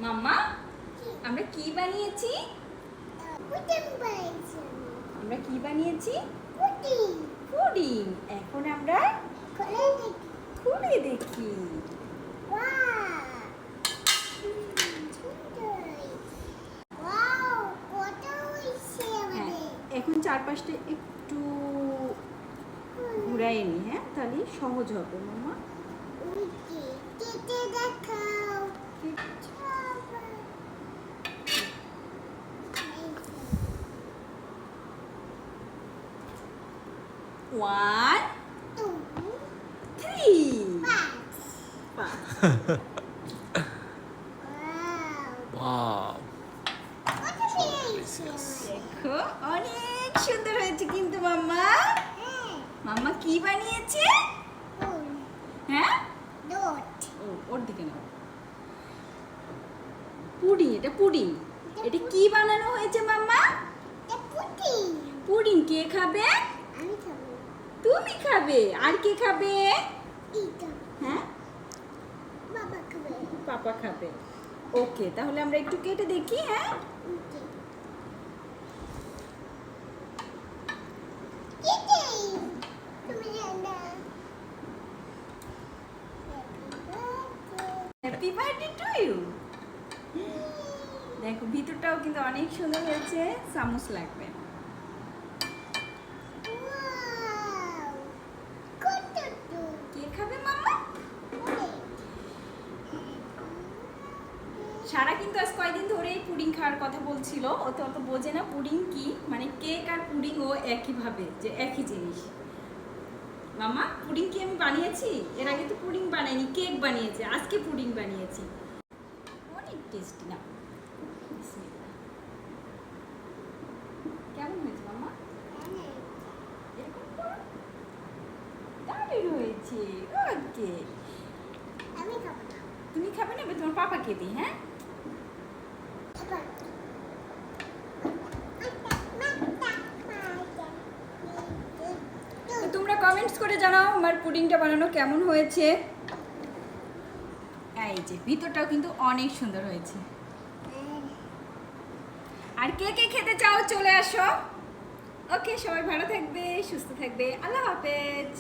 মাম্মা আমরা কি বানিয়েছি? আমরা কি বানিয়েছি? পুডিং। এখন আমরা খুলে দেখি। এখন চারপাশটা একটু ঘুরাই নি, হ্যাঁ, তাহলে সহজ হবে মামা। One, two, three. Wow. দেখো অনেক সুন্দর হয়েছে কিন্তু মাম্মা। মাম্মা কি বানিয়েছে? হ্যাঁ, ওর দিকে নাও। পুডিং, এটা পুডিং। এটা কি বানানো হয়েছে মাম্মা? পুডিং কে খাবে? তুমি খাবে। আর কে খাবে? হ্যাঁ, পাপা খাবে। ওকে, তাহলে আমরা একটু কেটে দেখি। হ্যাঁ, হ্যাপি বার্থডে টু ইউ। দেখো ভিতরটাও কিন্তু অনেক সুন্দর হয়েছে। চামচ লাগবে। কে খাবে মাম্মা? সারা কিন্তু আজ কয়েকদিন ধরে পুডিং খাওয়ার কথা বলছিল। ও তো অত বোঝে না পুডিং কি, মানে কেক আর পুডিং ও একই ভাবে, যে একই জিনিস। মামা পুডিং কি আমি বানিয়েছি? এর আগে তো পুডিং বানাইনি, কেক বানিয়েছি। আজকে পুডিং বানিয়েছি। অনেক টেস্টি না? কেমন হয়েছে মামা? এরকম করো। দারুণ হয়েছে। ওকে, তুমি খাবে না? তোমার পাপাকে দিই। হ্যাঁ, তোমরা কমেন্টস করে জানাও আমার পুডিংটা বানানো কেমন হয়েছে। এই যে ভিতরটাও কিন্তু অনেক সুন্দর হয়েছে। আর কে কে খেতে চাও চলে আসো। ওকে, সবাই ভালো থাকবে, সুস্থ থাকবে। আল্লাহ হাফেজ।